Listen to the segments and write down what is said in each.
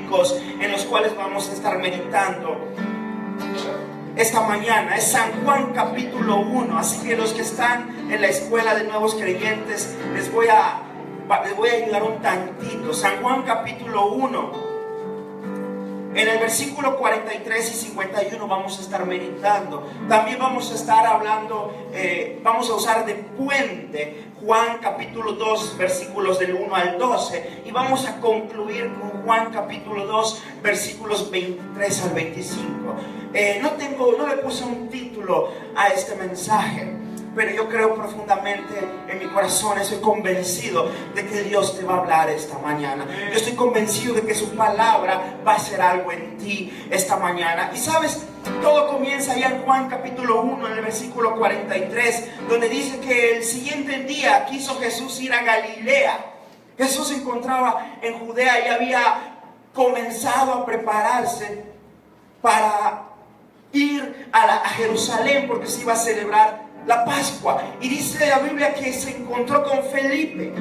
bíblicos en los cuales vamos a estar meditando esta mañana. Es San Juan capítulo 1. Así que los que están en la escuela de nuevos creyentes, les voy a ayudar un tantito. San Juan capítulo 1. En el versículo 43 y 51 vamos a estar meditando. También vamos a estar hablando, vamos a usar de puente Juan capítulo 2, versículos del 1 al 12. Y vamos a concluir con Juan capítulo 2, versículos 23 al 25. No le puse un título a este mensaje, pero yo creo profundamente en mi corazón, estoy convencido de que Dios te va a hablar esta mañana. Yo estoy convencido de que su palabra va a hacer algo en ti esta mañana. Y sabes, todo comienza allá en Juan capítulo 1, en el versículo 43, donde dice que el siguiente día quiso Jesús ir a Galilea. Jesús se encontraba en Judea y había comenzado a prepararse para ir a Jerusalén, porque se iba a celebrar la Pascua. Y dice la Biblia que se encontró con Felipe.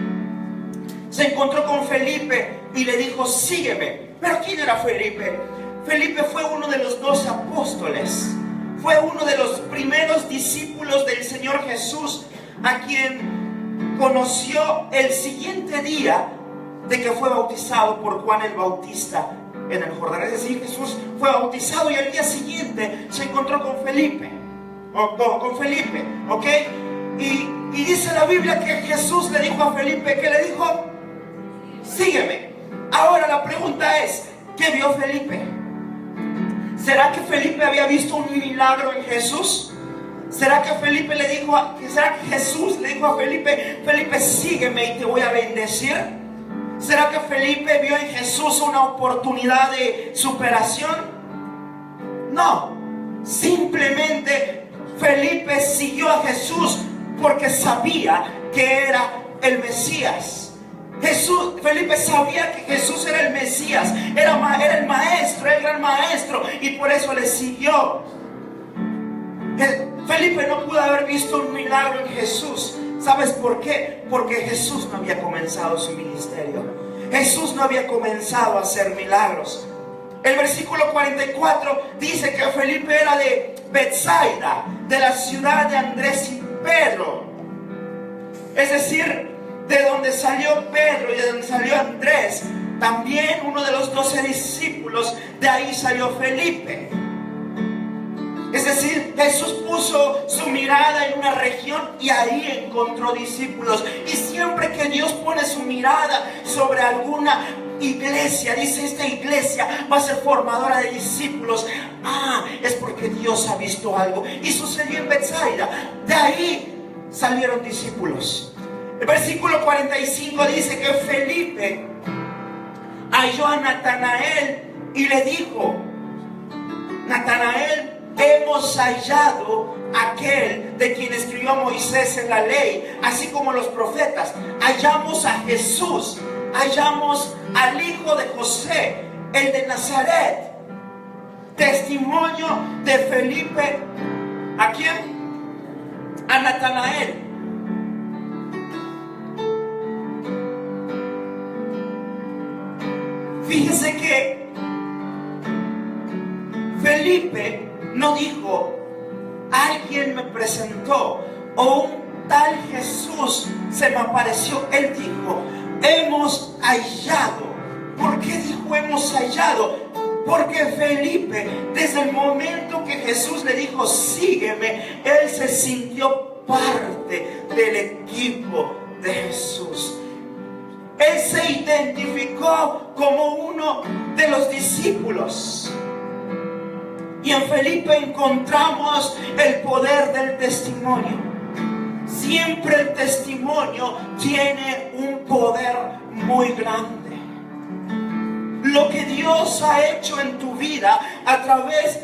Se encontró con Felipe y le dijo: sígueme. Pero ¿quién era Felipe? Felipe fue uno de los 12 apóstoles. Fue uno de los primeros discípulos del Señor Jesús, a quien conoció el siguiente día de que fue bautizado por Juan el Bautista en el Jordán. Es decir, Jesús fue bautizado y al día siguiente se encontró con Felipe. Con Felipe, ¿ok? Y dice la Biblia que Jesús le dijo a Felipe, ¿qué le dijo? Sígueme. Ahora la pregunta es, ¿qué vio Felipe? ¿Será que Felipe había visto un milagro en Jesús? ¿Será que Jesús le dijo a Felipe, Felipe, sígueme y te voy a bendecir? ¿Será que Felipe vio en Jesús una oportunidad de superación? No, simplemente Felipe siguió a Jesús porque sabía que era el Mesías. Felipe sabía que Jesús era el Mesías, era el maestro, el gran maestro, y por eso le siguió. Felipe no pudo haber visto un milagro en Jesús. ¿Sabes por qué? Porque Jesús no había comenzado su ministerio. Jesús no había comenzado a hacer milagros. El versículo 44 dice que Felipe era de Betsaida, de la ciudad de Andrés y Pedro. Es decir, de donde salió Pedro y de donde salió Andrés, también uno de los 12 discípulos, de ahí salió Felipe. Es decir, Jesús puso su mirada en una región y ahí encontró discípulos. Y siempre que Dios pone su mirada sobre alguna iglesia, dice: esta iglesia va a ser formadora de discípulos, es porque Dios ha visto algo. Y sucedió en Betsaida, de ahí salieron discípulos. El versículo 45 dice que Felipe halló a Natanael y le dijo: Natanael, hemos hallado aquel de quien escribió Moisés en la ley, así como los profetas. Hallamos a Jesús, hallamos al hijo de José, el de Nazaret. Testimonio de Felipe. ¿A quién? A Natanael. Fíjese que Felipe no dijo: alguien me presentó o un tal Jesús se me apareció. Él dijo: hemos hallado. ¿Por qué dijo hemos hallado? Porque Felipe, desde el momento que Jesús le dijo sígueme, él se sintió parte del equipo de Jesús. Él se identificó como uno de los discípulos. Y en Felipe encontramos el poder del testimonio. Siempre el testimonio tiene un poder muy grande. Lo que Dios ha hecho en tu vida a través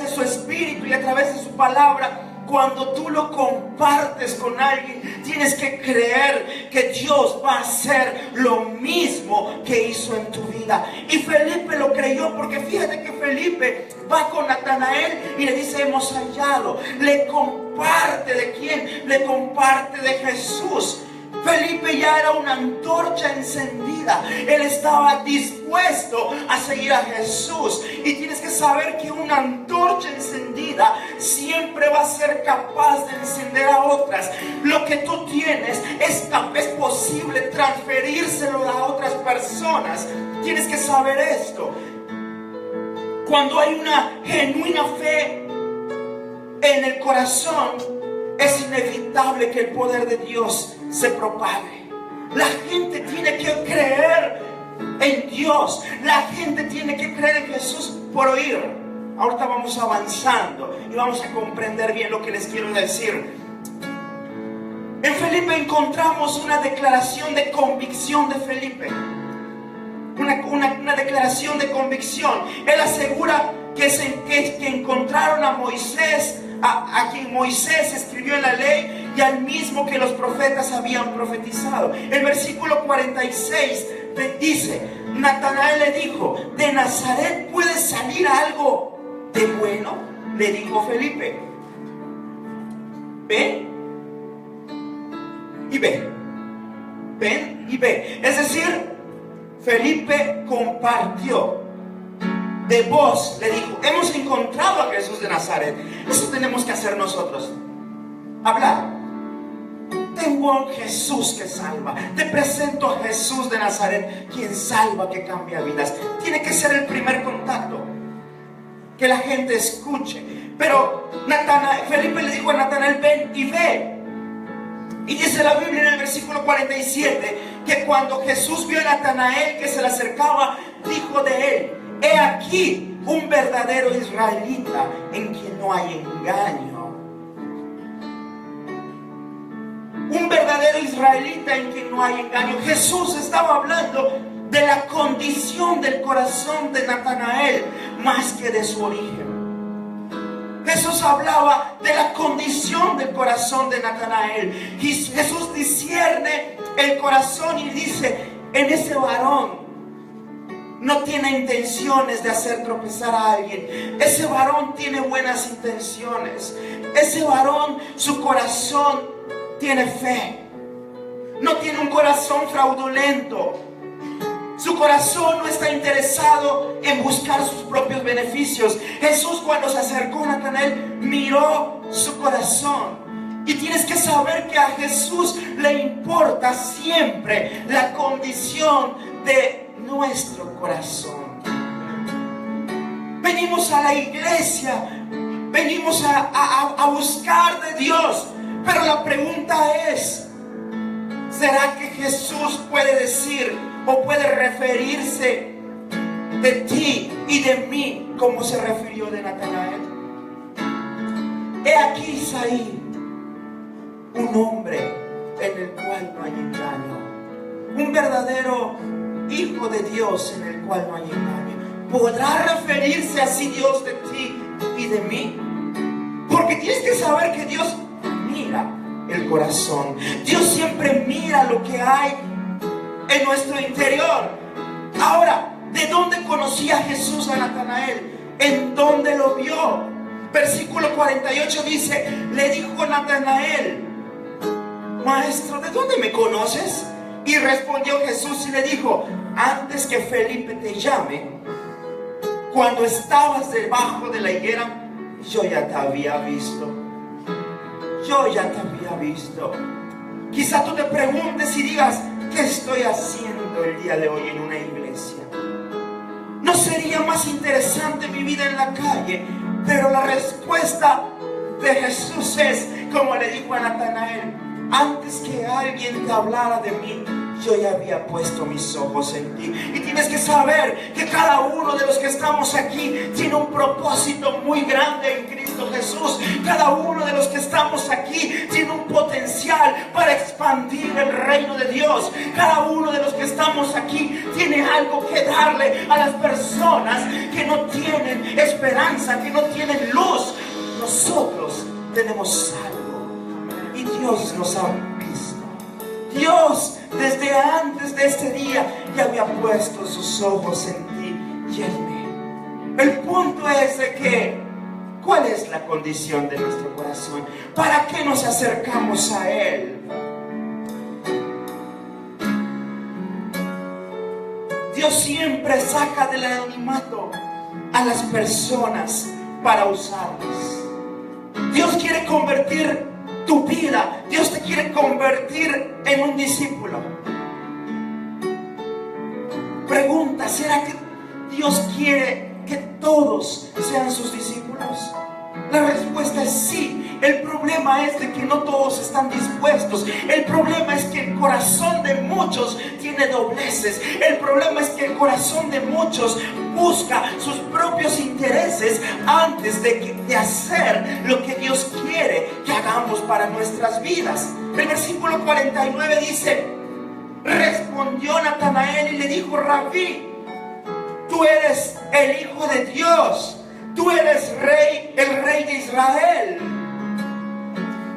de su Espíritu y a través de su palabra, cuando tú lo compartes con alguien, tienes que creer que Dios va a hacer lo mismo que hizo en tu vida. Y Felipe lo creyó, porque fíjate que Felipe va con Natanael y le dice hemos hallado. Le comparte, ¿de quién? Le comparte de Jesús. Felipe ya era una antorcha encendida. Él estaba dispuesto a seguir a Jesús. Y tienes que saber que una antorcha encendida siempre va a ser capaz de encender a otras. Lo que tú tienes es posible transferírselo a otras personas. Tienes que saber esto. Cuando hay una genuina fe en el corazón, es inevitable que el poder de Dios se propague. La gente tiene que creer en Dios. La gente tiene que creer en Jesús por oír. Ahorita vamos avanzando y vamos a comprender bien lo que les quiero decir. En Felipe encontramos una declaración de convicción de Felipe. Una declaración de convicción. Él asegura que encontraron a Moisés, a quien Moisés escribió en la ley, y al mismo que los profetas habían profetizado. El versículo 46 dice: Natanael le dijo, ¿de Nazaret puede salir algo de bueno? Le dijo Felipe, ven y ve. Ven y ve. Es decir, Felipe compartió de voz, le dijo, hemos encontrado a Jesús de Nazaret. Eso tenemos que hacer nosotros. Hablar. Tengo a un Jesús que salva. Te presento a Jesús de Nazaret, quien salva, que cambia vidas. Tiene que ser el primer contacto, que la gente escuche. Pero Felipe le dijo a Natanael, ven y ve. Y dice la Biblia en el versículo 47 que cuando Jesús vio a Natanael que se le acercaba, dijo de él, he aquí un verdadero israelita en quien no hay engaño. Un verdadero israelita en quien no hay engaño. Jesús estaba hablando de la condición del corazón de Natanael más que de su origen. Jesús hablaba de la condición del corazón de Natanael. Y Jesús discierne el corazón y dice, en ese varón no tiene intenciones de hacer tropezar a alguien. Ese varón tiene buenas intenciones. Ese varón, su corazón tiene fe. No tiene un corazón fraudulento. Su corazón no está interesado en buscar sus propios beneficios. Jesús, cuando se acercó a Natanael, miró su corazón. Y tienes que saber que a Jesús le importa siempre la condición de nuestro corazón. Venimos a la iglesia, venimos a buscar de Dios. Pero la pregunta es, ¿será que Jesús puede decir o puede referirse de ti y de mí como se refirió de Natanael? He aquí, Isaí, un hombre en el cual no hay engaño, un verdadero hijo de Dios en el cual no hay engaño. ¿Podrá referirse así Dios de ti y de mí? Porque tienes que saber que Dios mira el corazón. Dios siempre mira lo que hay en nuestro interior. Ahora, ¿de dónde conocía Jesús a Natanael? ¿En dónde lo vio? Versículo 48 dice, le dijo Natanael, maestro, ¿de dónde me conoces? Y respondió Jesús y le dijo, antes que Felipe te llame, cuando estabas debajo de la higuera, yo ya te había visto. Yo ya te había visto. Quizá tú te preguntes y digas, ¿qué estoy haciendo el día de hoy en una iglesia? ¿No sería más interesante mi vida en la calle? Pero la respuesta de Jesús es, como le dijo a Natanael, antes que alguien te hablara de mí, yo ya había puesto mis ojos en ti. Y tienes que saber que cada uno de los que estamos aquí tiene un propósito muy grande en Cristo Jesús. Cada uno de los que estamos aquí tiene un potencial para expandir el reino de Dios. Cada uno de los que estamos aquí tiene algo que darle a las personas que no tienen esperanza, que no tienen luz. Nosotros tenemos algo y Dios nos ha visto. Dios desde antes de este día ya había puesto sus ojos en ti y en mí. El punto es de que, ¿cuál es la condición de nuestro corazón? ¿Para qué nos acercamos a Él? Dios siempre saca del anonimato a las personas para usarlas. Dios quiere convertir tu vida. Dios te quiere convertir en un discípulo. Pregunta, ¿será que Dios quiere que todos sean sus discípulos? La respuesta es sí. El problema es de que no todos están dispuestos. El problema es que el corazón de muchos tiene dobleces. El problema es que el corazón de muchos busca sus propios intereses antes de hacer lo que Dios quiere que hagamos para nuestras vidas. El versículo 49 dice: respondió Natanael y le dijo: Rabí, tú eres el Hijo de Dios. Tú eres rey, el rey de Israel.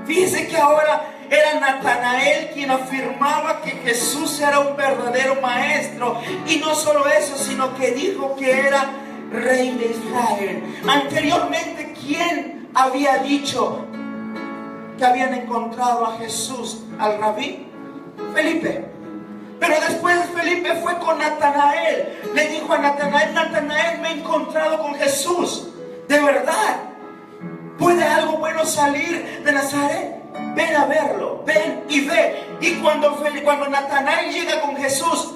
Fíjense que ahora era Natanael quien afirmaba que Jesús era un verdadero maestro. Y no solo eso, sino que dijo que era rey de Israel. Anteriormente, ¿quién había dicho que habían encontrado a Jesús, al rabí? Felipe. Pero después Felipe fue con Natanael. Le dijo a Natanael: Natanael, me he encontrado con Jesús. ¿De verdad? ¿Puede algo bueno salir de Nazaret? Ven a verlo, ven y ve. Y cuando Natanael llega con Jesús,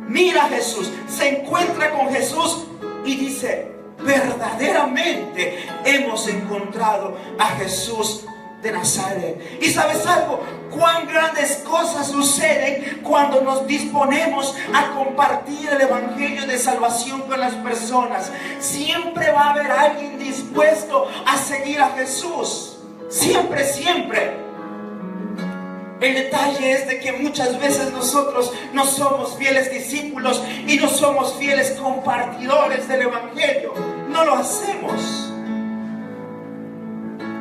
mira a Jesús, se encuentra con Jesús y dice: verdaderamente hemos encontrado a Jesús de Nazaret. ¿Y sabes algo? Cuán grandes cosas suceden cuando nos disponemos a compartir el evangelio de salvación con las personas. Siempre va a haber alguien dispuesto a seguir a Jesús. Siempre, siempre. El detalle es de que muchas veces nosotros no somos fieles discípulos y no somos fieles compartidores del evangelio. No lo hacemos.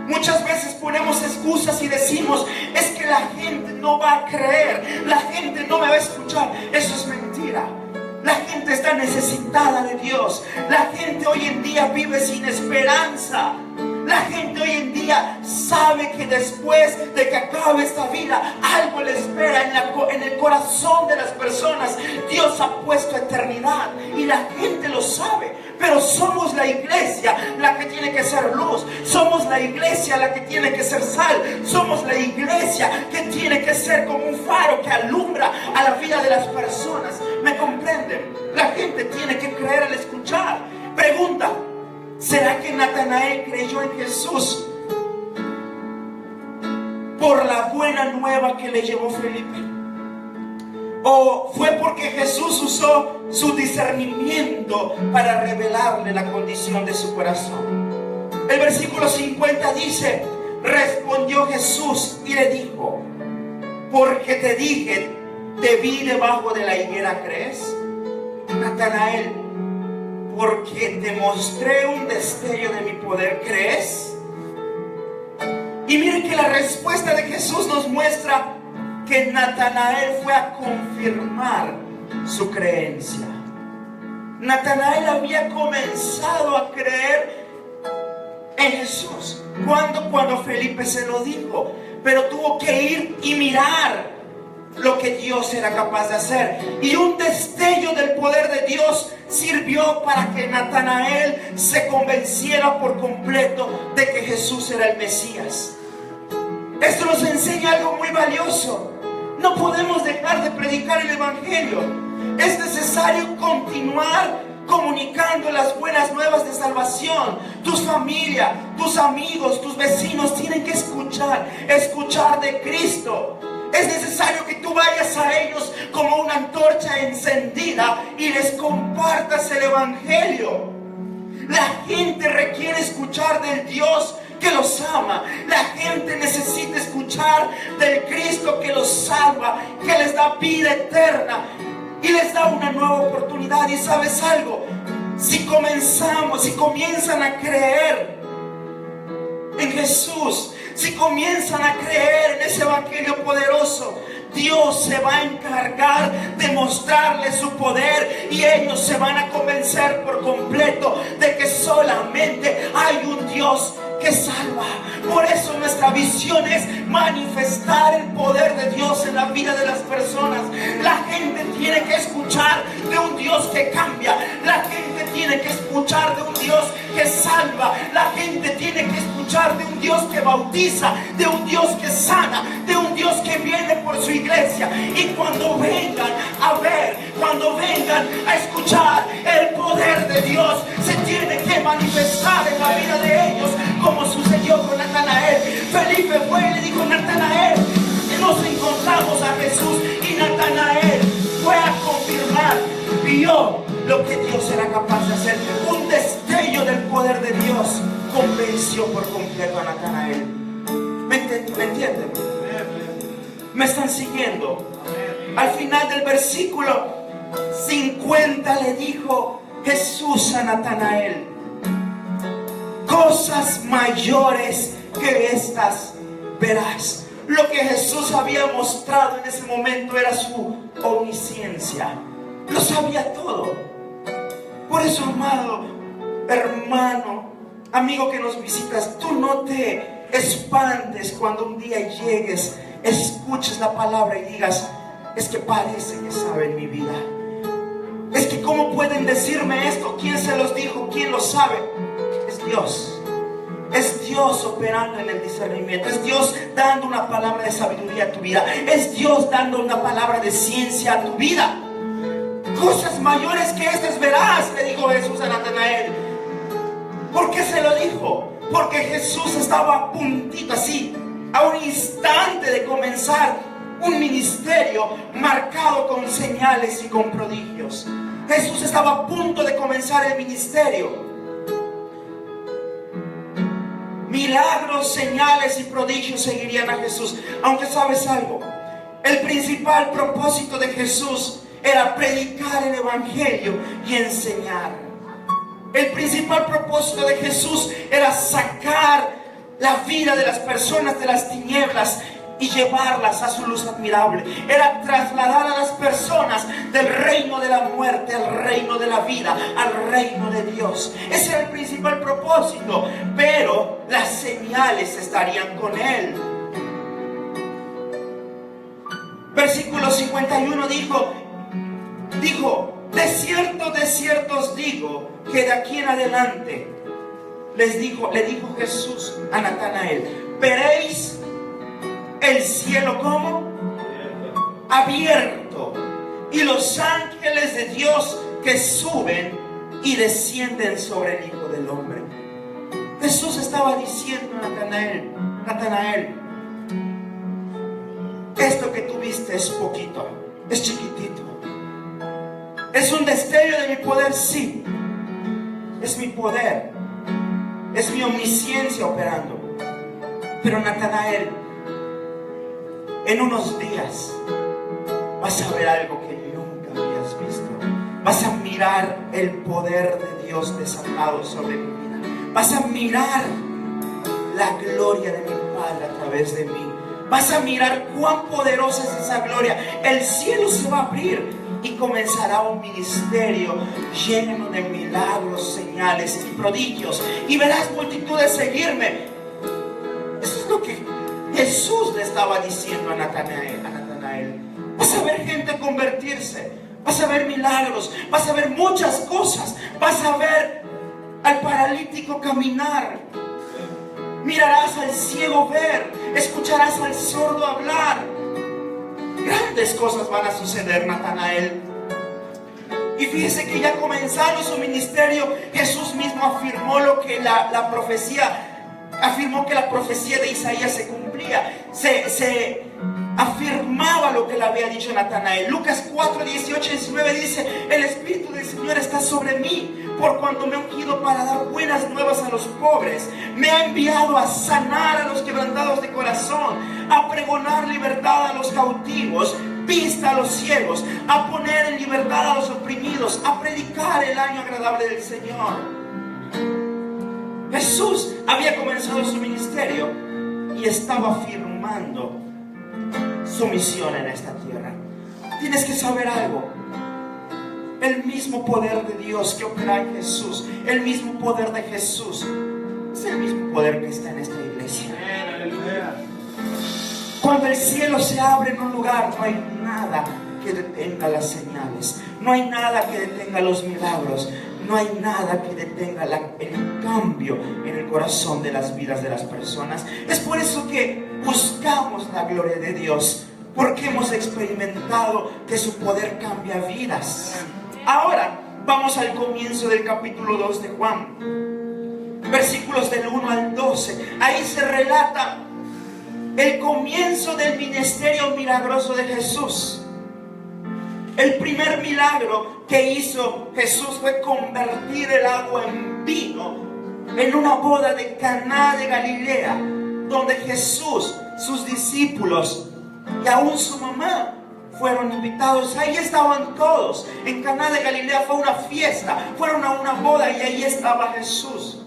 Muchas veces ponemos excusas y decimos: es que la gente no va a creer, la gente no me va a escuchar. Eso es mentira. La gente está necesitada de Dios. La gente hoy en día vive sin esperanza. La gente hoy en día sabe que después de que acabe esta vida, algo le espera en el corazón de las personas. Dios ha puesto eternidad y la gente lo sabe. Pero somos la iglesia la que tiene que ser luz. Somos la iglesia la que tiene que ser sal. Somos la iglesia que tiene que ser como un faro que alumbra a la vida de las personas. ¿Me comprenden? La gente tiene que creer al escuchar. Pregunta: ¿será que Natanael creyó en Jesús por la buena nueva que le llevó Felipe? ¿O fue porque Jesús usó su discernimiento para revelarle la condición de su corazón? El versículo 50 dice: respondió Jesús y le dijo: porque te dije, te vi debajo de la higuera, ¿crees? Natanael, porque te mostré un destello de mi poder, ¿crees? Y miren que la respuesta de Jesús nos muestra que Natanael fue a confirmar su creencia. Natanael había comenzado a creer en Jesús cuando Felipe se lo dijo, pero tuvo que ir y mirar lo que Dios era capaz de hacer. Y un destello del poder de Dios sirvió para que Natanael se convenciera por completo de que Jesús era el Mesías. Esto nos enseña algo muy valioso. No podemos dejar de predicar el evangelio. Es necesario continuar comunicando las buenas nuevas de salvación. Tu familia, tus amigos, tus vecinos tienen que escuchar de Cristo. Es necesario que tú vayas a ellos como una antorcha encendida y les compartas el evangelio. La gente requiere escuchar del Dios que los ama. La gente necesita escuchar del Cristo que los salva, que les da vida eterna y les da una nueva oportunidad. Y ¿sabes algo? Si comienzan a creer en Jesús, si comienzan a creer en ese evangelio poderoso, Dios se va a encargar de mostrarles su poder y ellos se van a convencer por completo de que solamente hay un Dios que salva. Por eso nuestra visión es manifestar el poder de Dios en la vida de las personas. La gente tiene que escuchar de un Dios que cambia. La gente tiene que escuchar de un Dios que salva. La gente tiene que escuchar de un Dios que bautiza, de un Dios que sana, de un Dios que viene por su iglesia. Y cuando vengan a ver, cuando vengan a escuchar, el poder de Dios se tiene que manifestar en la vida de ellos, como sucedió con Natanael. Felipe fue y le dijo: Natanael, nos encontramos a Jesús. Y Natanael fue a confirmar, vio lo que Dios era capaz de hacer. Un destello del poder de Dios convenció por completo a Natanael. ¿Me entienden? ¿Me están siguiendo? Al final del versículo 50 le dijo Jesús a Natanael: cosas mayores que estas verás. Lo que Jesús había mostrado en ese momento era su omnisciencia. Lo sabía todo. Por eso, amado hermano, amigo que nos visitas, tú no te espantes cuando un día llegues, escuches la palabra y digas: es que parece que saben mi vida. Es que ¿cómo pueden decirme esto? ¿Quién se los dijo? ¿Quién lo sabe? Es Dios. Es Dios operando en el discernimiento. Es Dios dando una palabra de sabiduría a tu vida. Es Dios dando una palabra de ciencia a tu vida. Cosas mayores que estas verás, le dijo Jesús a Natanael. ¿Por qué se lo dijo? Porque Jesús estaba a puntito, así, a un instante de comenzar un ministerio marcado con señales y con prodigios. Jesús estaba a punto de comenzar el ministerio. Milagros, señales y prodigios seguirían a Jesús. Aunque sabes algo, el principal propósito de Jesús era predicar el evangelio y enseñar. El principal propósito de Jesús era sacar la vida de las personas de las tinieblas y llevarlas a su luz admirable. Era trasladar a las personas del reino de la muerte al reino de la vida, al reino de Dios. Ese era el principal propósito. Pero las señales estarían con él. Versículo 51 dijo: de cierto os digo que de aquí en adelante, le dijo Jesús a Natanael, veréis el cielo como abierto y los ángeles de Dios que suben y descienden sobre el Hijo del Hombre. Jesús estaba diciendo a Natanael, esto que tú viste es poquito, es chiquitito. ¿Es un destello de mi poder? Sí. Es mi poder. Es mi omnisciencia operando. Pero Natanael, en unos días vas a ver algo que nunca habías visto. Vas a mirar el poder de Dios desatado sobre mi vida. Vas a mirar la gloria de mi Padre a través de mí. Vas a mirar cuán poderosa es esa gloria. El cielo se va a abrir y comenzará un ministerio lleno de milagros, señales y prodigios. Y verás multitudes seguirme. Eso es lo que Jesús le estaba diciendo a Natanael. Vas a ver gente convertirse. Vas a ver milagros. Vas a ver muchas cosas. Vas a ver al paralítico caminar. Mirarás al ciego ver. Escucharás al sordo hablar. Grandes cosas van a suceder, Natanael. Y fíjese que ya comenzando su ministerio, Jesús mismo afirmó lo que la profecía, afirmó que la profecía de Isaías se cumplía. Se afirmaba lo que le había dicho Natanael. Lucas 4, 18 y 19 dice: el Espíritu del Señor está sobre mí, por cuanto me ha ungido para dar buenas nuevas a los pobres. Me ha enviado a sanar a los quebrantados de corazón, a pregonar libertad a los cautivos, vista a los ciegos, a poner en libertad a los oprimidos, a predicar el año agradable del Señor. Jesús había comenzado su ministerio y estaba afirmando su misión en esta tierra. Tienes que saber algo. El mismo poder de Dios que opera en Jesús, el mismo poder de Jesús Es el mismo poder que está en esta iglesia. Cuando el cielo se abre en un lugar, no hay nada que detenga las señales, no hay nada que detenga los milagros, no hay nada que detenga el cambio en el corazón de las vidas de las personas. Es por eso que buscamos la gloria de Dios, porque hemos experimentado que su poder cambia vidas. Ahora vamos al comienzo del capítulo 2 de Juan, versículos del 1 al 12. Ahí se relata el comienzo del ministerio milagroso de Jesús. El primer milagro que hizo Jesús fue convertir el agua en vino en una boda de Caná de Galilea, donde Jesús, sus discípulos y aún su mamá fueron invitados. Ahí estaban todos. En Caná de Galilea fue una fiesta, fueron a una boda y ahí estaba Jesús.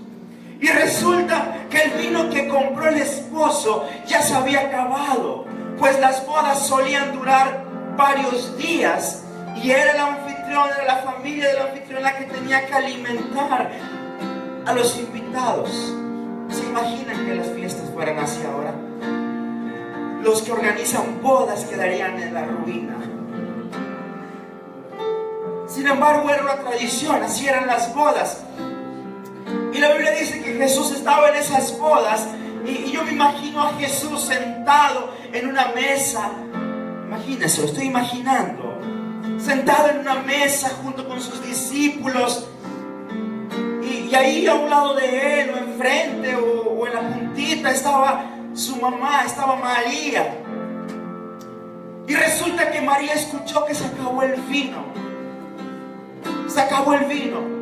Y resulta que el vino que compró el esposo ya se había acabado, pues las bodas solían durar varios días y era el anfitrión, era la familia del anfitrión la que tenía que alimentar a los invitados. ¿Se imaginan que las fiestas fueran así ahora? Los que organizan bodas quedarían en la ruina. Sin embargo, era una tradición, así eran las bodas. Y la Biblia dice que Jesús estaba en esas bodas y yo me imagino a Jesús sentado en una mesa. Imagínense, lo estoy imaginando. Sentado en una mesa junto con sus discípulos. Y ahí a un lado de él o enfrente o en la puntita estaba su mamá, estaba María. Y resulta que María escuchó que se acabó el vino. Se acabó el vino.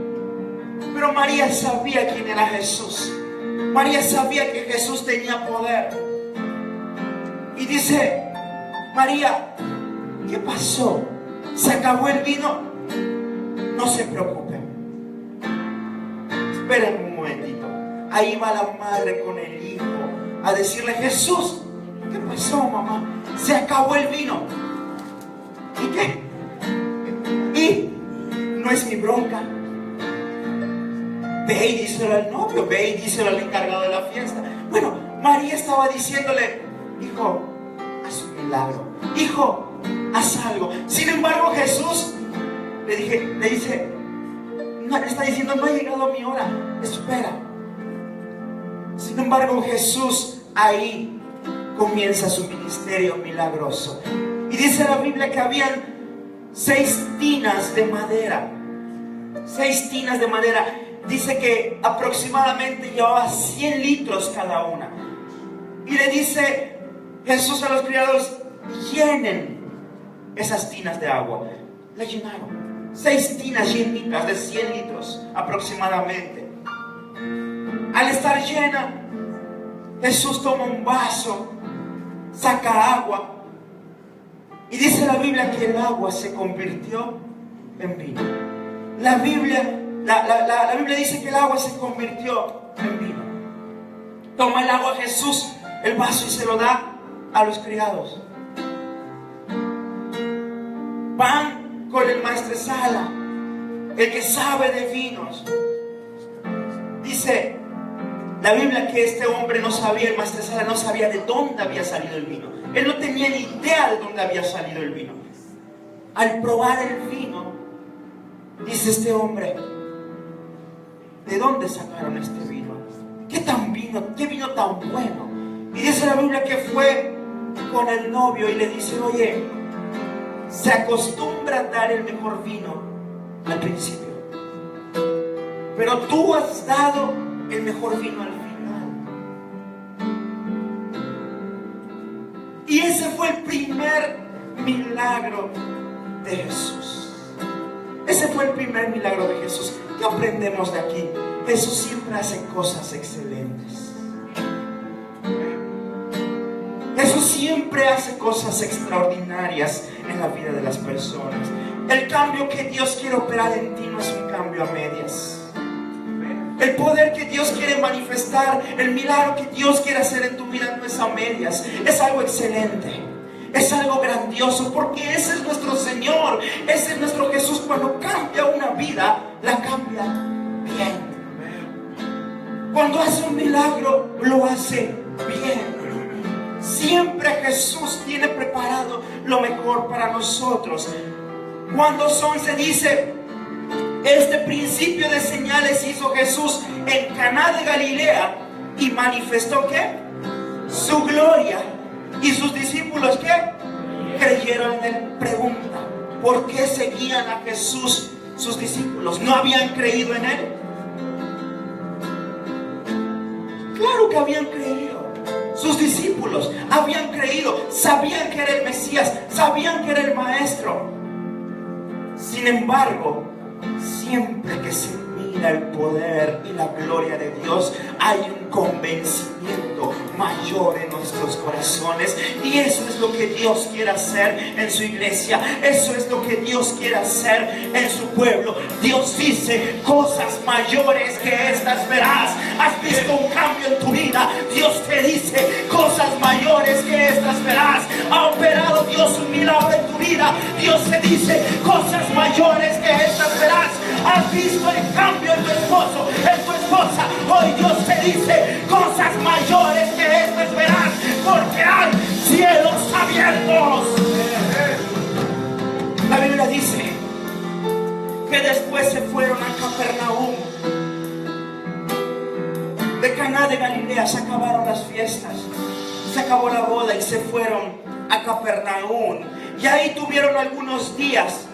Pero María sabía quién era Jesús. María sabía que Jesús tenía poder. Y dice: María, ¿qué pasó? ¿Se acabó el vino? No se preocupen. Esperen un momentito. Ahí va la madre con el hijo a decirle: Jesús, ¿qué pasó, mamá? Se acabó el vino. ¿Y qué? Y no es mi bronca. Ve y díselo al novio, ve y díselo al encargado de la fiesta. Bueno, María estaba diciéndole: hijo, haz un milagro, hijo, haz algo. Sin embargo, Jesús le dice, no, le está diciendo: no ha llegado mi hora, espera. Sin embargo, Jesús ahí comienza su ministerio milagroso. Y dice la Biblia que habían 6 tinas de madera. 6 tinas de madera. Dice que aproximadamente llevaba 100 litros cada una. Y le dice Jesús a los criados: llenen esas tinas de agua. La llenaron. 6 tinas llenitas de 100 litros aproximadamente. Al estar llena, Jesús toma un vaso, saca agua. Y dice la Biblia que el agua se convirtió en vino. La Biblia dice que el agua se convirtió en vino. Toma el agua Jesús, el vaso, y se lo da a los criados. Van con el maestresala, el que sabe de vinos. Dice la Biblia que este hombre no sabía, el maestresala no sabía de dónde había salido el vino. Él no tenía ni idea de dónde había salido el vino. Al probar el vino, dice este hombre: ¿de dónde sacaron este vino? ¿Qué vino tan bueno? Y dice la Biblia que fue con el novio y le dice: oye, se acostumbra a dar el mejor vino al principio, pero tú has dado el mejor vino al final. Y ese fue el primer milagro de Jesús. Ese fue el primer milagro de Jesús. ¿Qué aprendemos de aquí? Jesús siempre hace cosas excelentes. Jesús siempre hace cosas extraordinarias en la vida de las personas. El cambio que Dios quiere operar en ti no es un cambio a medias. El poder que Dios quiere manifestar, el milagro que Dios quiere hacer en tu vida no es a medias. Es algo excelente. Es algo grandioso, porque ese es nuestro Señor. Ese es nuestro Jesús. Cuando cambia una vida, la cambia bien. Cuando hace un milagro, lo hace bien. Siempre Jesús tiene preparado lo mejor para nosotros. Cuando se dice, este principio de señales hizo Jesús en Caná de Galilea y manifestó ¿qué? Su gloria. Y sus discípulos ¿qué? Creyeron en él. Pregunta, ¿por qué seguían a Jesús sus discípulos? ¿No habían creído en él? Claro que habían creído. Sus discípulos habían creído, sabían que era el Mesías, sabían que era el Maestro. Sin embargo, siempre que se mira el poder y la gloria de Dios, hay un convencimiento mayor en nuestros corazones. Y eso es lo que Dios quiere hacer en su iglesia. Eso es lo que Dios quiere hacer en su pueblo. Dios dice, cosas mayores que estas verás. ¿Has visto un cambio en tu vida? Dios te dice, cosas mayores que estas verás. ¿Ha operado Dios un milagro en tu vida? Dios te dice, cosas mayores que estas verás. ¿Has visto el cambio en tu esposo, en tu esposa? Hoy Dios te dice, cosas mayores que estas verás, porque hay cielos abiertos. La Biblia dice que después se fueron a Capernaum. De Caná de Galilea se acabaron las fiestas, se acabó la boda y se fueron a Capernaum. Y ahí tuvieron algunos días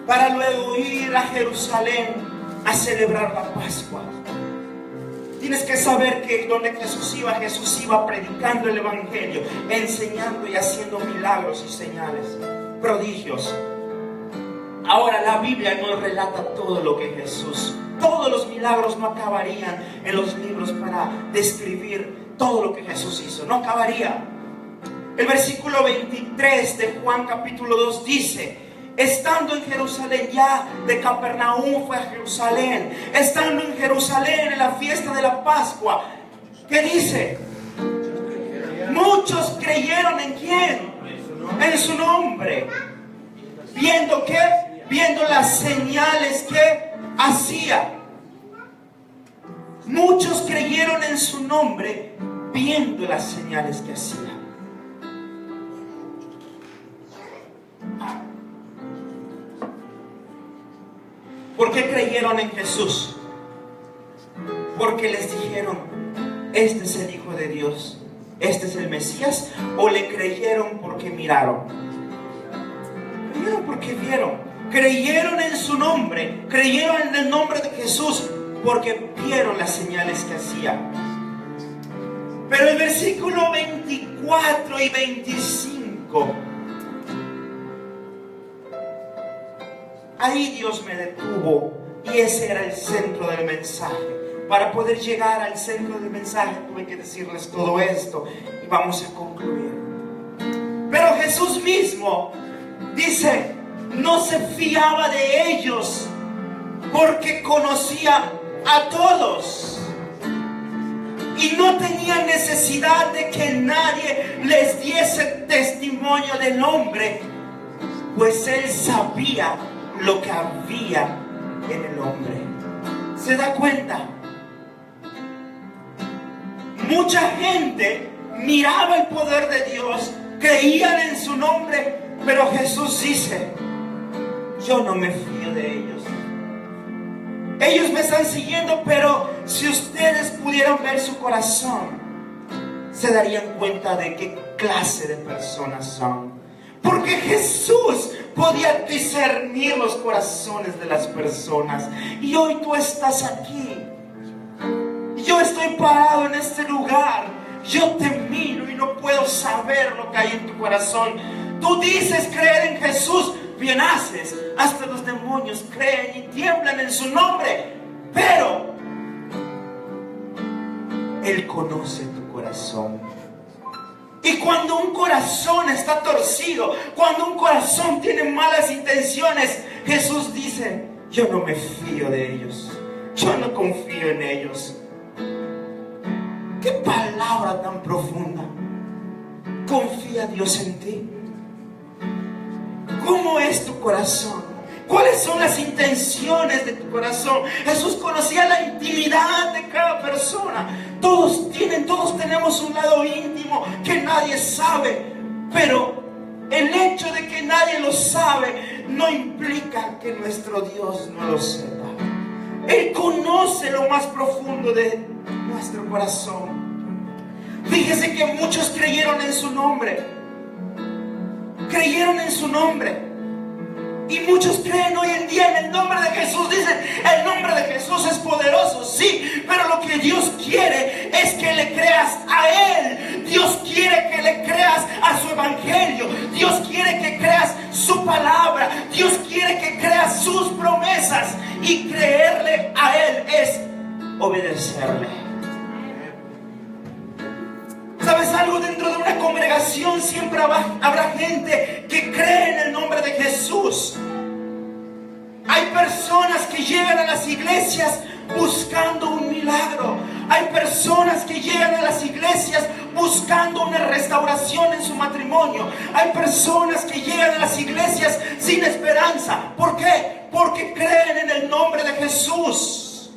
para luego ir a Jerusalén a celebrar la Pascua. Tienes que saber que donde Jesús iba predicando el Evangelio, enseñando y haciendo milagros y señales, prodigios. Ahora la Biblia nos relata todo lo que Jesús, todos los milagros no acabarían en los libros para describir todo lo que Jesús hizo, no acabaría. El versículo 23 de Juan capítulo 2 dice, estando en Jerusalén, ya de Capernaum fue a Jerusalén, estando en Jerusalén en la fiesta de la Pascua, ¿qué dice? Muchos creyeron en ¿quién? En su nombre. ¿Viendo qué? Viendo las señales que hacía. Muchos creyeron en su nombre viendo las señales que hacía. ¿Por qué creyeron en Jesús? Porque les dijeron, este es el Hijo de Dios, este es el Mesías. ¿O le creyeron porque miraron? Creyeron porque vieron. Creyeron en su nombre, creyeron en el nombre de Jesús porque vieron las señales que hacía. Pero el versículo 24 y 25, ahí Dios me detuvo y ese era el centro del mensaje. Para poder llegar al centro del mensaje tuve que decirles todo esto y vamos a concluir. Pero Jesús mismo dice, no se fiaba de ellos porque conocía a todos y no tenía necesidad de que nadie les diese testimonio del hombre, pues él sabía lo que había en el hombre. ¿Se da cuenta? Mucha gente miraba el poder de Dios, creían en su nombre, pero Jesús dice, yo no me fío de ellos. Ellos me están siguiendo, pero si ustedes pudieran ver su corazón, se darían cuenta de qué clase de personas son. Porque Jesús podía discernir los corazones de las personas. Y hoy tú estás aquí. Yo estoy parado en este lugar. Yo te miro y no puedo saber lo que hay en tu corazón. Tú dices creer en Jesús, bien haces. Hasta los demonios creen y tiemblan en su nombre. Pero Él conoce tu corazón. Y cuando un corazón está torcido, cuando un corazón tiene malas intenciones, Jesús dice, yo no me fío de ellos. Yo no confío en ellos. ¡Qué palabra tan profunda! ¿Confía Dios en ti? ¿Cómo es tu corazón? ¿Cuáles son las intenciones de tu corazón? Jesús conocía la intimidad de cada persona. Todos tenemos un lado íntimo que nadie sabe. Pero el hecho de que nadie lo sabe no implica que nuestro Dios no lo sepa. Él conoce lo más profundo de nuestro corazón. Fíjese que muchos creyeron en su nombre. Creyeron en su nombre. Y muchos creen hoy en día en el nombre de Jesús. Dicen, el nombre de Jesús es poderoso, sí, pero lo que Dios quiere es que le creas a Él. Dios quiere que le creas a su evangelio. Dios quiere que creas su palabra. Dios quiere que creas sus promesas. Y creerle a Él es obedecerle. ¿Sabes algo? Dentro de una congregación siempre habrá gente que cree en el nombre de Jesús. Hay personas que llegan a las iglesias buscando un milagro. Hay personas que llegan a las iglesias buscando una restauración en su matrimonio. Hay personas que llegan a las iglesias sin esperanza. ¿Por qué? Porque creen en el nombre de Jesús.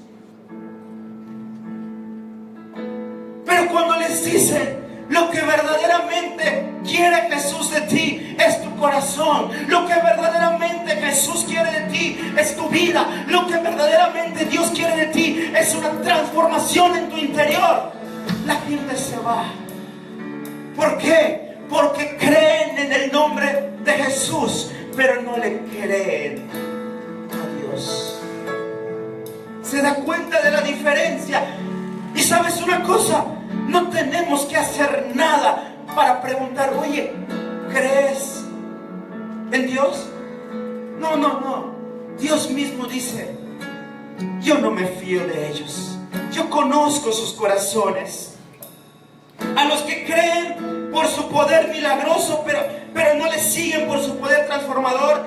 Pero cuando les dicen, lo que verdaderamente quiere Jesús de ti es tu corazón. Lo que verdaderamente Jesús quiere de ti es tu vida. Lo que verdaderamente Dios quiere de ti es una transformación en tu interior. La gente se va. ¿Por qué? Porque creen en el nombre de Jesús, pero no le creen a Dios. ¿Se da cuenta de la diferencia? Y sabes una cosa, no tenemos que hacer nada para preguntar, oye, ¿crees en Dios? No. Dios mismo dice, yo no me fío de ellos. Yo conozco sus corazones. A los que creen por su poder milagroso, pero no les siguen por su poder transformador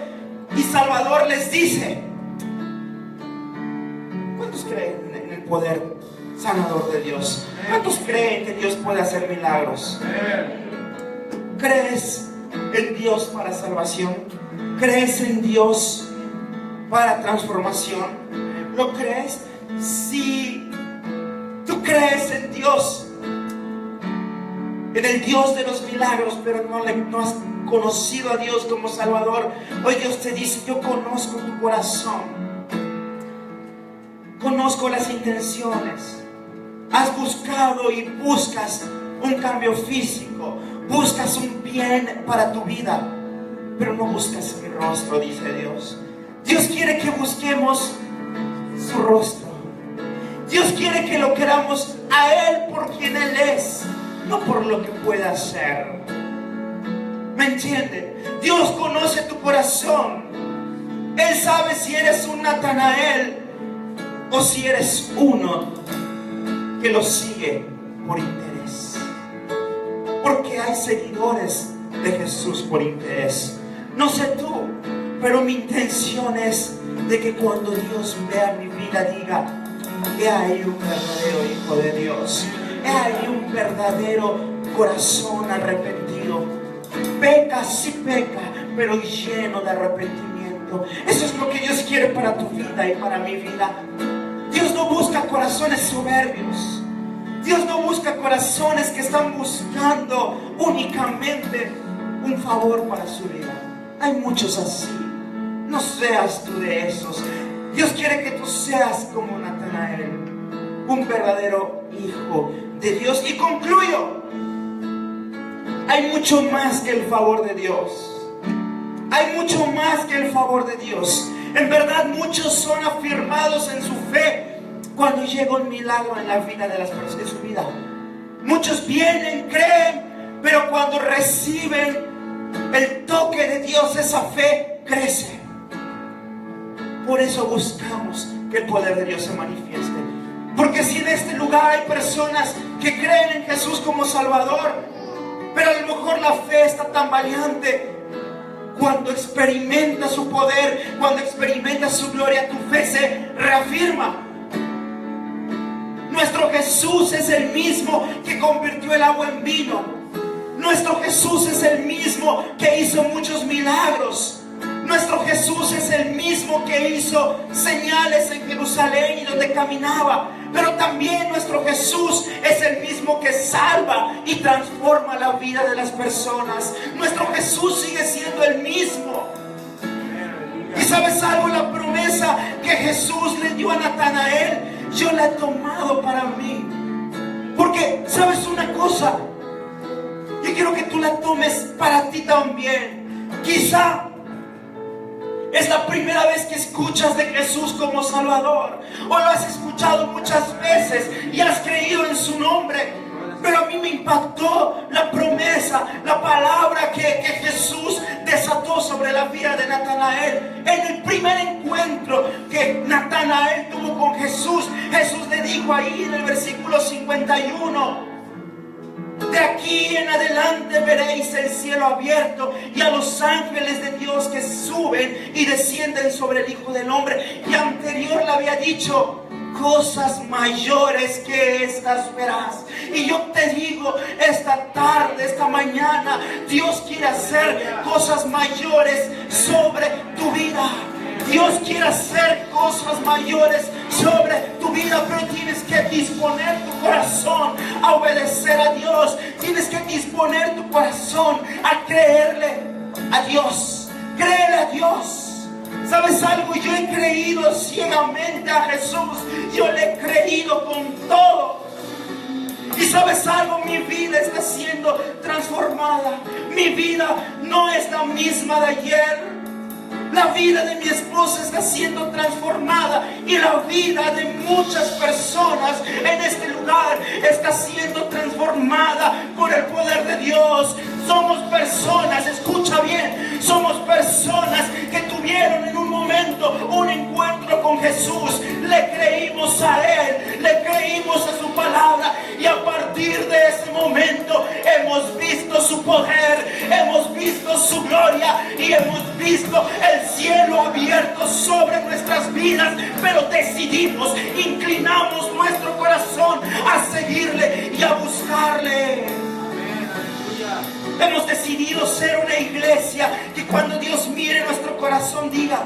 y salvador, les dice, ¿cuántos creen en el poder sanador de Dios? ¿Cuántos creen que Dios puede hacer milagros? ¿Crees en Dios para salvación? ¿Crees en Dios para transformación? ¿Lo crees? Si tú crees en Dios, en el Dios de los milagros, pero no has conocido a Dios como Salvador, hoy Dios te dice, yo conozco tu corazón, conozco las intenciones. Has buscado y buscas un cambio físico, buscas un bien para tu vida, pero no buscas mi rostro, dice Dios. Dios quiere que busquemos su rostro. Dios quiere que lo queramos a Él por quien Él es, no por lo que pueda hacer. ¿Me entienden? Dios conoce tu corazón. Él sabe si eres un Natanael o si eres uno que lo sigue por interés. Porque hay seguidores de Jesús por interés. No sé tú, pero mi intención es de que cuando Dios vea mi vida diga, he ahí un verdadero hijo de Dios, he ahí un verdadero corazón arrepentido. Peca, sí peca, pero lleno de arrepentimiento. Eso es lo que Dios quiere para tu vida y para mi vida. Dios no busca corazones soberbios. Dios no busca corazones que están buscando únicamente un favor para su vida. Hay muchos así. No seas tú de esos. Dios quiere que tú seas como Natanael, un verdadero hijo de Dios. Y concluyo. Hay mucho más que el favor de Dios. Hay mucho más que el favor de Dios. En verdad, muchos son afirmados en su fe cuando llega un milagro en la vida de las personas, en su vida. Muchos vienen, creen, pero cuando reciben el toque de Dios, esa fe crece. Por eso buscamos que el poder de Dios se manifieste. Porque si en este lugar hay personas que creen en Jesús como Salvador, pero a lo mejor la fe está tambaleante, cuando experimenta su poder, cuando experimenta su gloria, tu fe se reafirma. Nuestro Jesús es el mismo que convirtió el agua en vino. Nuestro Jesús es el mismo que hizo muchos milagros. Nuestro Jesús es el mismo que hizo señales en Jerusalén y donde caminaba. Pero también nuestro Jesús es el mismo que salva y transforma la vida de las personas. Nuestro Jesús sigue siendo el mismo. Y ¿sabes algo? La promesa que Jesús le dio a Natanael, yo la he tomado para mí. Porque, ¿sabes una cosa? Yo quiero que tú la tomes para ti también. Quizá es la primera vez que escuchas de Jesús como Salvador, o lo has escuchado muchas veces y has creído en su nombre. Pero a mí me impactó la promesa, la palabra que Jesús desató sobre la vida de Natanael. En el primer encuentro que Natanael tuvo con Jesús, Jesús le dijo ahí en el versículo 51: de aquí en adelante veréis el cielo abierto y a los ángeles de Dios que suben y descienden sobre el Hijo del Hombre. Y anterior le había dicho: cosas mayores que estas verás. Y yo te digo, esta tarde, esta mañana, Dios quiere hacer cosas mayores sobre tu vida. Dios quiere hacer cosas mayores sobre tu vida, pero tienes que disponer tu corazón a obedecer a Dios. Tienes que disponer tu corazón a creerle a Dios. Créele a Dios. ¿Sabes algo? Yo he creído ciegamente a Jesús. Yo le he creído con todo. Y ¿sabes algo? Mi vida está siendo transformada. Mi vida no es la misma de ayer. La vida de mi esposa está siendo transformada y la vida de muchas personas en este lugar está siendo transformada por el poder de Dios. Somos personas, escucha bien, somos personas que tuvieron en un momento un encuentro con Jesús. Le creímos a Él, le creímos a su palabra y a partir de ese momento hemos visto su poder, hemos visto su gloria y hemos visto el cielo abierto sobre nuestras vidas. Pero decidimos, inclinamos nuestro corazón a seguirle y a buscarle. Hemos decidido ser una iglesia que cuando Dios mire nuestro corazón diga: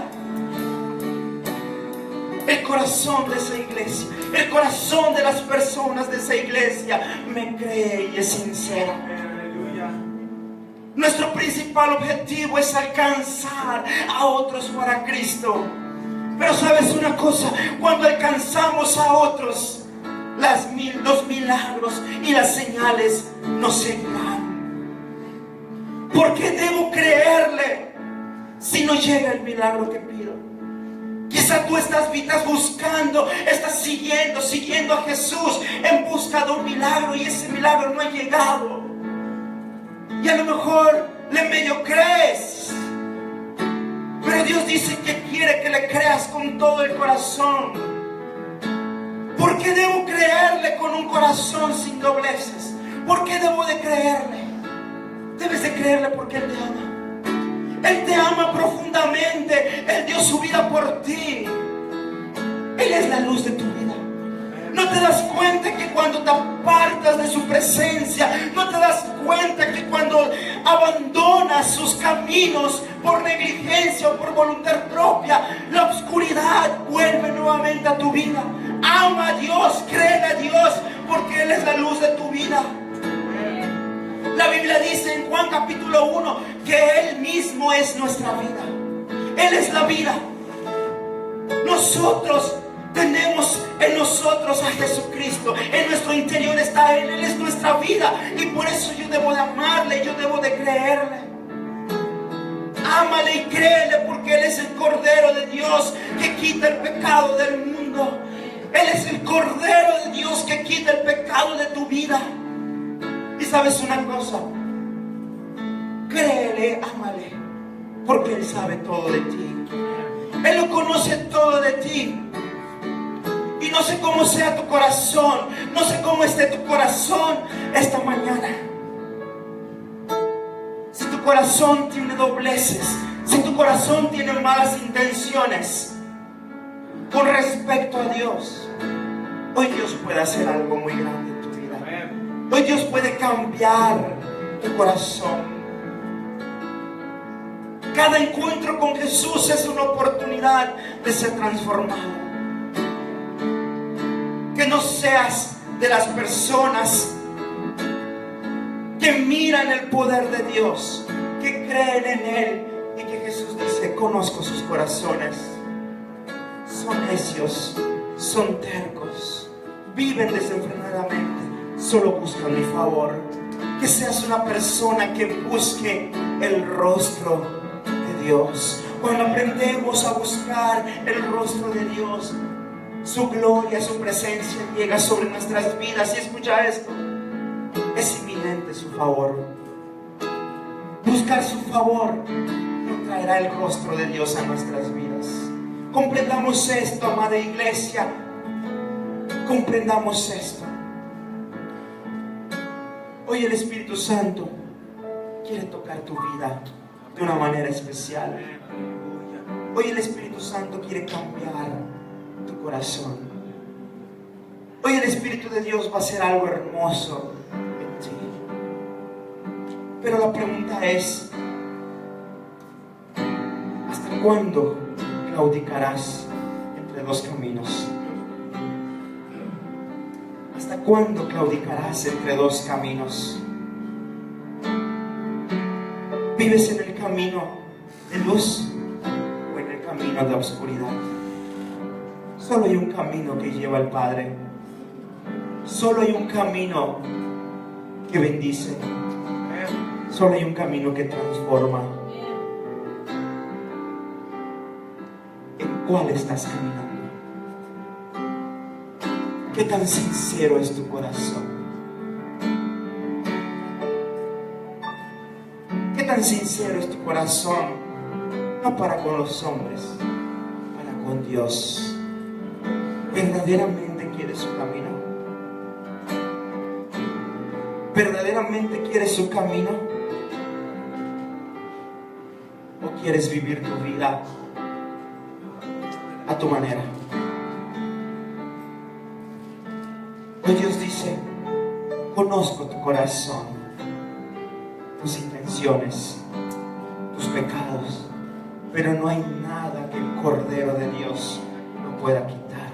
el corazón de esa iglesia, el corazón de las personas de esa iglesia me cree y es sincero. Nuestro principal objetivo es alcanzar a otros para Cristo. Pero ¿sabes una cosa? Cuando alcanzamos a otros, los milagros y las señales nos seguirán. ¿Por qué debo creerle si no llega el milagro que pido? Quizá tú estás buscando, estás siguiendo a Jesús en busca de un milagro y ese milagro no ha llegado. Y a lo mejor le medio crees, pero Dios dice que quiere que le creas con todo el corazón. ¿Por qué debo creerle con un corazón sin dobleces? ¿Por qué debo de creerle? Debes de creerle porque Él te ama. Él te ama profundamente. Él dio su vida por ti. Él es la luz de tu vida. ¿No te das cuenta que cuando te apartas de su presencia, no te das cuenta que cuando abandonas sus caminos por negligencia o por voluntad propia, la oscuridad vuelve nuevamente a tu vida? Ama a Dios, créele a Dios, porque Él es la luz de tu vida. La Biblia dice en Juan capítulo 1 que Él mismo es nuestra vida. Él es la vida. Nosotros tenemos en nosotros a Jesucristo. En nuestro interior está Él. Él es nuestra vida. Y por eso yo debo de amarle, yo debo de creerle. Ámale y créele, porque Él es el Cordero de Dios que quita el pecado del mundo. Él es el Cordero de Dios que quita el pecado de tu vida. Y sabes una cosa, créele, ámale, porque Él sabe todo de ti. Él lo conoce todo de ti. Y no sé cómo sea tu corazón, no sé cómo esté tu corazón esta mañana. Si tu corazón tiene dobleces, si tu corazón tiene malas intenciones con respecto a Dios, hoy Dios puede hacer algo muy grande en tu vida. Hoy Dios puede cambiar tu corazón. Cada encuentro con Jesús es una oportunidad de ser transformado. Que no seas de las personas que miran el poder de Dios, que creen en Él y que Jesús dice: conozco sus corazones. Son necios, son tercos, viven desenfrenadamente, solo buscan mi favor. Que seas una persona que busque el rostro de Dios. Cuando aprendemos a buscar el rostro de Dios, su gloria, su presencia llega sobre nuestras vidas. Y escucha esto: es inminente su favor. Buscar su favor nos traerá el rostro de Dios a nuestras vidas. Comprendamos esto, amada iglesia. Comprendamos esto. Hoy el Espíritu Santo quiere tocar tu vida de una manera especial. Hoy el Espíritu Santo quiere cambiar tu corazón. Hoy el Espíritu de Dios va a hacer algo hermoso en ti. Pero la pregunta es: ¿hasta cuándo claudicarás entre dos caminos? ¿Hasta cuándo claudicarás entre dos caminos? ¿Vives en el camino de luz o en el camino de oscuridad? Solo hay un camino que lleva al Padre. Solo hay un camino que bendice. Solo hay un camino que transforma. ¿En cuál estás caminando? ¿Qué tan sincero es tu corazón? ¿Qué tan sincero es tu corazón? No para con los hombres, para con Dios. ¿Verdaderamente quieres su camino? ¿Verdaderamente quieres su camino? ¿O quieres vivir tu vida a tu manera? Hoy Dios dice: conozco tu corazón, tus intenciones, tus pecados, pero no hay nada que el Cordero de Dios no pueda quitar.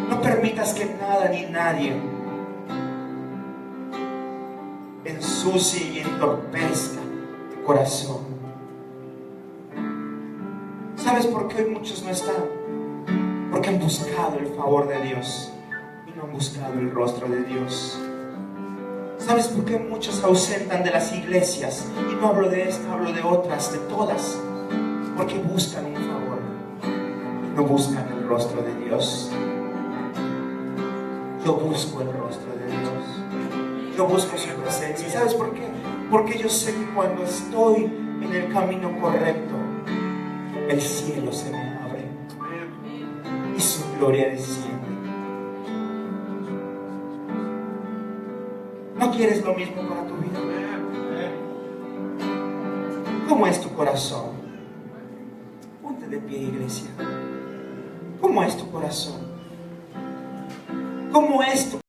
No permitas que nada ni nadie ensucie y entorpezca tu corazón. ¿Sabes por qué hoy muchos no están? Porque han buscado el favor de Dios y no han buscado el rostro de Dios. ¿Sabes por qué muchos se ausentan de las iglesias? Y no hablo de esta, hablo de otras, de todas. Porque buscan un favor y no buscan el rostro de Dios. Yo busco el rostro de Dios. Yo busco su presencia. ¿Y sabes por qué? Porque yo sé que cuando estoy en el camino correcto, el cielo se me abre y su gloria desciende. ¿No quieres lo mismo para tu vida? ¿Cómo es tu corazón? Ponte de pie, iglesia. ¿Cómo es tu corazón? ¿Cómo es tu